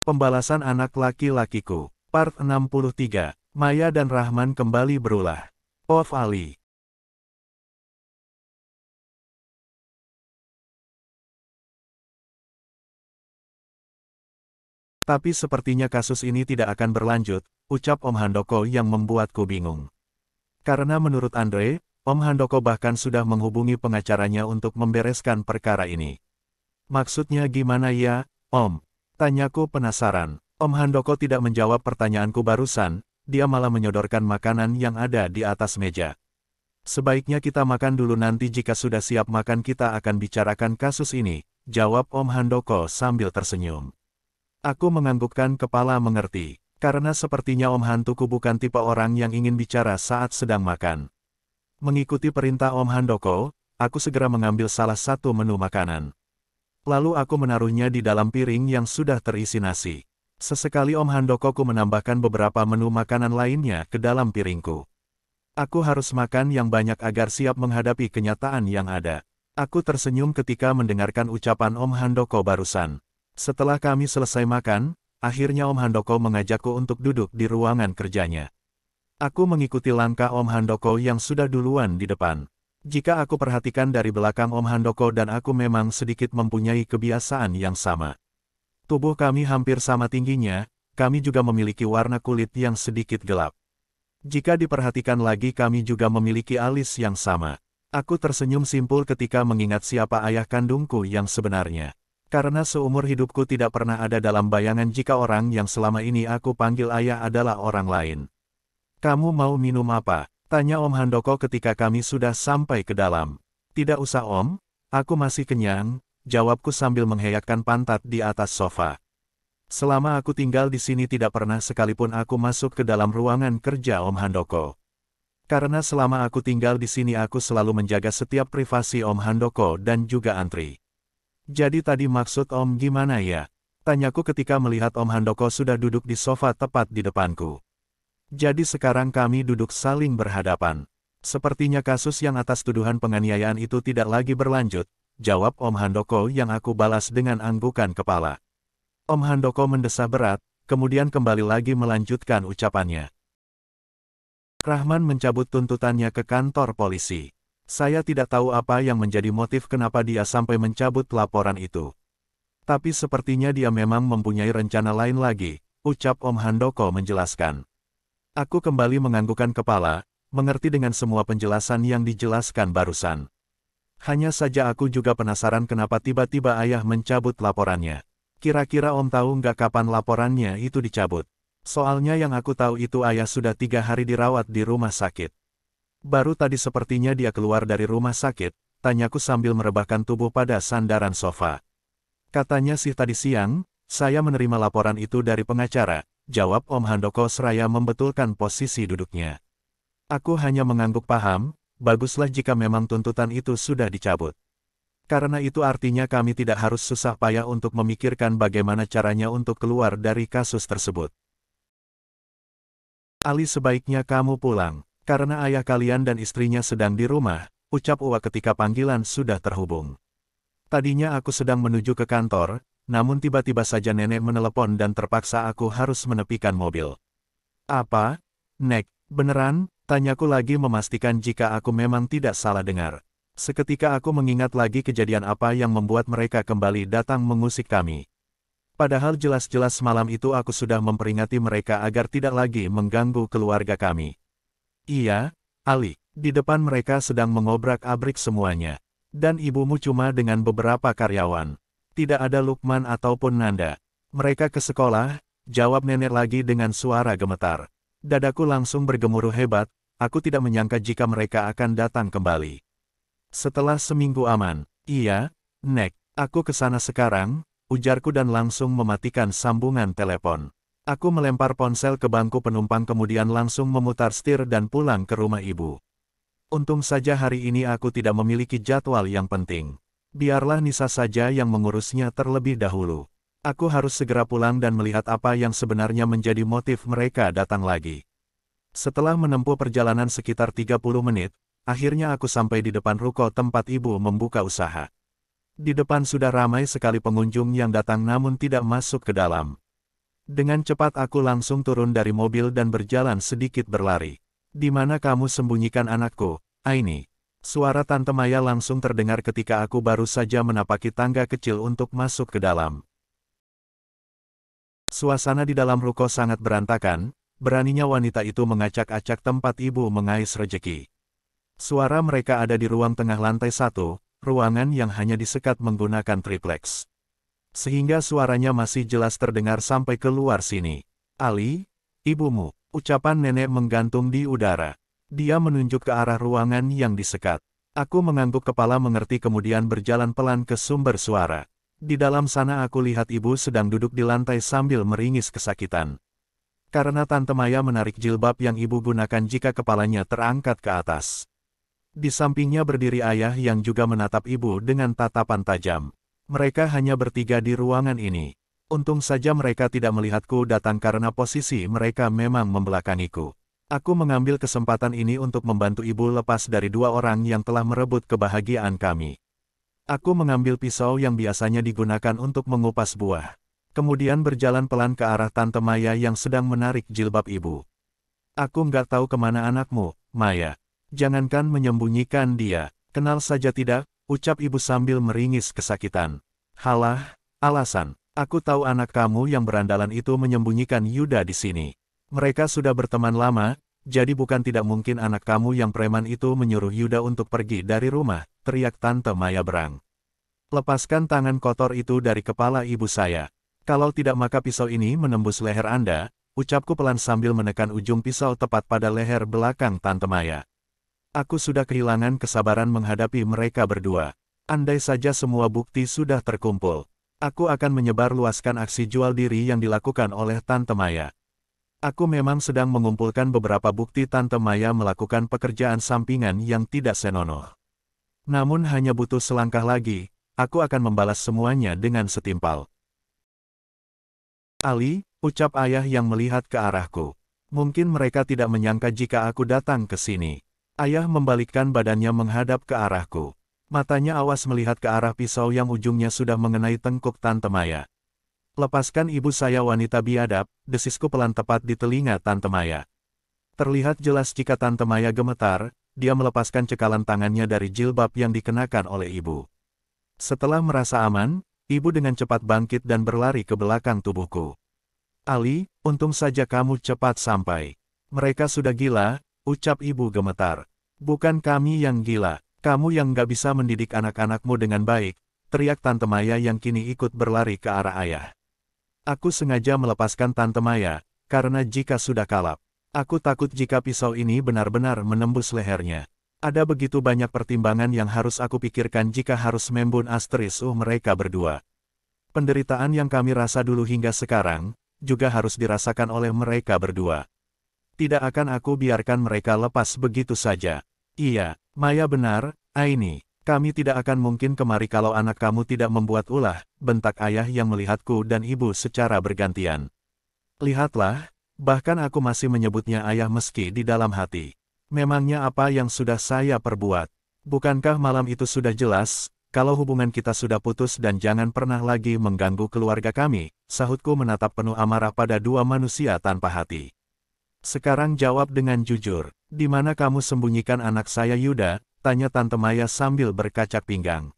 Pembalasan anak laki-lakiku. Part 63. Maya dan Rahman kembali berulah. Of Ali. Tapi sepertinya kasus ini tidak akan berlanjut, ucap Om Handoko yang membuatku bingung. Karena menurut Andre, Om Handoko bahkan sudah menghubungi pengacaranya untuk membereskan perkara ini. Maksudnya gimana ya, Om? Tanyaku penasaran. Om Handoko tidak menjawab pertanyaanku barusan, dia malah menyodorkan makanan yang ada di atas meja. Sebaiknya kita makan dulu, nanti jika sudah siap makan kita akan bicarakan kasus ini, jawab Om Handoko sambil tersenyum. Aku menganggukkan kepala mengerti, karena sepertinya Om Hantuku bukan tipe orang yang ingin bicara saat sedang makan. Mengikuti perintah Om Handoko, aku segera mengambil salah satu menu makanan. Lalu aku menaruhnya di dalam piring yang sudah terisi nasi. Sesekali Om Handokoku menambahkan beberapa menu makanan lainnya ke dalam piringku. Aku harus makan yang banyak agar siap menghadapi kenyataan yang ada. Aku tersenyum ketika mendengarkan ucapan Om Handoko barusan. Setelah kami selesai makan, akhirnya Om Handoko mengajakku untuk duduk di ruangan kerjanya. Aku mengikuti langkah Om Handoko yang sudah duluan di depan. Jika aku perhatikan dari belakang Om Handoko dan aku memang sedikit mempunyai kebiasaan yang sama. Tubuh kami hampir sama tingginya, kami juga memiliki warna kulit yang sedikit gelap. Jika diperhatikan lagi kami juga memiliki alis yang sama. Aku tersenyum simpul ketika mengingat siapa ayah kandungku yang sebenarnya. Karena seumur hidupku tidak pernah ada dalam bayangan jika orang yang selama ini aku panggil ayah adalah orang lain. Kamu mau minum apa? Tanya Om Handoko ketika kami sudah sampai ke dalam. Tidak usah Om, aku masih kenyang. Jawabku sambil mengheyakkan pantat di atas sofa. Selama aku tinggal di sini tidak pernah sekalipun aku masuk ke dalam ruangan kerja Om Handoko. Karena selama aku tinggal di sini aku selalu menjaga setiap privasi Om Handoko dan juga Antri. Jadi tadi maksud Om gimana ya? Tanyaku ketika melihat Om Handoko sudah duduk di sofa tepat di depanku. Jadi sekarang kami duduk saling berhadapan. Sepertinya kasus yang atas tuduhan penganiayaan itu tidak lagi berlanjut. Jawab Om Handoko yang aku balas dengan anggukan kepala. Om Handoko mendesah berat, kemudian kembali lagi melanjutkan ucapannya. Rahman mencabut tuntutannya ke kantor polisi. Saya tidak tahu apa yang menjadi motif kenapa dia sampai mencabut laporan itu. Tapi sepertinya dia memang mempunyai rencana lain lagi, ucap Om Handoko menjelaskan. Aku kembali menganggukkan kepala, mengerti dengan semua penjelasan yang dijelaskan barusan. Hanya saja aku juga penasaran kenapa tiba-tiba ayah mencabut laporannya. Kira-kira Om tahu nggak kapan laporannya itu dicabut? Soalnya yang aku tahu itu ayah sudah 3 hari dirawat di rumah sakit. Baru tadi sepertinya dia keluar dari rumah sakit, tanyaku sambil merebahkan tubuh pada sandaran sofa. Katanya sih tadi siang, saya menerima laporan itu dari pengacara, jawab Om Handoko seraya membetulkan posisi duduknya. Aku hanya mengangguk paham. Baguslah jika memang tuntutan itu sudah dicabut. Karena itu artinya kami tidak harus susah payah untuk memikirkan bagaimana caranya untuk keluar dari kasus tersebut. Ali, sebaiknya kamu pulang, karena ayah kalian dan istrinya sedang di rumah, ucap Uwa ketika panggilan sudah terhubung. Tadinya aku sedang menuju ke kantor, namun tiba-tiba saja nenek menelepon dan terpaksa aku harus menepikan mobil. Apa? Nek, beneran? Tanyaku lagi memastikan jika aku memang tidak salah dengar. Seketika aku mengingat lagi kejadian apa yang membuat mereka kembali datang mengusik kami. Padahal jelas-jelas malam itu aku sudah memperingati mereka agar tidak lagi mengganggu keluarga kami. Iya, Ali, di depan mereka sedang mengobrak-abrik semuanya. Dan ibumu cuma dengan beberapa karyawan. Tidak ada Lukman ataupun Nanda. Mereka ke sekolah, jawab nenek lagi dengan suara gemetar. Dadaku langsung bergemuruh hebat, aku tidak menyangka jika mereka akan datang kembali. Setelah seminggu aman, iya, Nek, aku ke sana sekarang, ujarku dan langsung mematikan sambungan telepon. Aku melempar ponsel ke bangku penumpang kemudian langsung memutar setir dan pulang ke rumah ibu. Untung saja hari ini aku tidak memiliki jadwal yang penting. Biarlah Nisa saja yang mengurusnya terlebih dahulu. Aku harus segera pulang dan melihat apa yang sebenarnya menjadi motif mereka datang lagi. Setelah menempuh perjalanan sekitar 30 menit, akhirnya aku sampai di depan ruko tempat ibu membuka usaha. Di depan sudah ramai sekali pengunjung yang datang namun tidak masuk ke dalam. Dengan cepat aku langsung turun dari mobil dan berjalan sedikit berlari. Di mana kamu sembunyikan anakku, Aini? Suara Tante Maya langsung terdengar ketika aku baru saja menapaki tangga kecil untuk masuk ke dalam. Suasana di dalam ruko sangat berantakan, beraninya wanita itu mengacak-acak tempat ibu mengais rejeki. Suara mereka ada di ruang tengah lantai 1, ruangan yang hanya disekat menggunakan triplex. Sehingga suaranya masih jelas terdengar sampai keluar sini. Ali, ibumu, ucapan nenek menggantung di udara. Dia menunjuk ke arah ruangan yang disekat. Aku mengangguk kepala mengerti kemudian berjalan pelan ke sumber suara. Di dalam sana aku lihat ibu sedang duduk di lantai sambil meringis kesakitan. Karena Tante Maya menarik jilbab yang ibu gunakan jika kepalanya terangkat ke atas. Di sampingnya berdiri ayah yang juga menatap ibu dengan tatapan tajam. Mereka hanya bertiga di ruangan ini. Untung saja mereka tidak melihatku datang karena posisi mereka memang membelakangiku. Aku mengambil kesempatan ini untuk membantu ibu lepas dari dua orang yang telah merebut kebahagiaan kami. Aku mengambil pisau yang biasanya digunakan untuk mengupas buah. Kemudian berjalan pelan ke arah Tante Maya yang sedang menarik jilbab ibu. Aku nggak tahu kemana anakmu, Maya. Jangankan menyembunyikan dia, kenal saja tidak, ucap ibu sambil meringis kesakitan. Halah, alasan. Aku tahu anak kamu yang berandalan itu menyembunyikan Yuda di sini. Mereka sudah berteman lama, jadi bukan tidak mungkin anak kamu yang preman itu menyuruh Yuda untuk pergi dari rumah, teriak Tante Maya berang. Lepaskan tangan kotor itu dari kepala ibu saya. Kalau tidak maka pisau ini menembus leher Anda, ucapku pelan sambil menekan ujung pisau tepat pada leher belakang Tante Maya. Aku sudah kehilangan kesabaran menghadapi mereka berdua. Andai saja semua bukti sudah terkumpul, aku akan menyebarluaskan aksi jual diri yang dilakukan oleh Tante Maya. Aku memang sedang mengumpulkan beberapa bukti Tante Maya melakukan pekerjaan sampingan yang tidak senonoh. Namun hanya butuh selangkah lagi, aku akan membalas semuanya dengan setimpal. Ali, ucap ayah yang melihat ke arahku. Mungkin mereka tidak menyangka jika aku datang ke sini. Ayah membalikkan badannya menghadap ke arahku. Matanya awas melihat ke arah pisau yang ujungnya sudah mengenai tengkuk Tante Maya. Lepaskan ibu saya wanita biadab, desisku pelan tepat di telinga Tante Maya. Terlihat jelas jika Tante Maya gemetar, dia melepaskan cekalan tangannya dari jilbab yang dikenakan oleh ibu. Setelah merasa aman, ibu dengan cepat bangkit dan berlari ke belakang tubuhku. Ali, untung saja kamu cepat sampai. Mereka sudah gila, ucap ibu gemetar. Bukan kami yang gila, kamu yang nggak bisa mendidik anak-anakmu dengan baik, teriak Tante Maya yang kini ikut berlari ke arah ayah. Aku sengaja melepaskan Tante Maya, karena jika sudah kalap, aku takut jika pisau ini benar-benar menembus lehernya. Ada begitu banyak pertimbangan yang harus aku pikirkan jika harus membunuh mereka berdua. Penderitaan yang kami rasa dulu hingga sekarang, juga harus dirasakan oleh mereka berdua. Tidak akan aku biarkan mereka lepas begitu saja. Iya, Maya benar, Aini. Kami tidak akan mungkin kemari kalau anak kamu tidak membuat ulah, bentak ayah yang melihatku dan ibu secara bergantian. Lihatlah, bahkan aku masih menyebutnya ayah meski di dalam hati. Memangnya apa yang sudah saya perbuat? Bukankah malam itu sudah jelas, kalau hubungan kita sudah putus dan jangan pernah lagi mengganggu keluarga kami, sahutku menatap penuh amarah pada dua manusia tanpa hati. Sekarang jawab dengan jujur, di mana kamu sembunyikan anak saya Yuda, tanya Tante Maya sambil berkacak pinggang.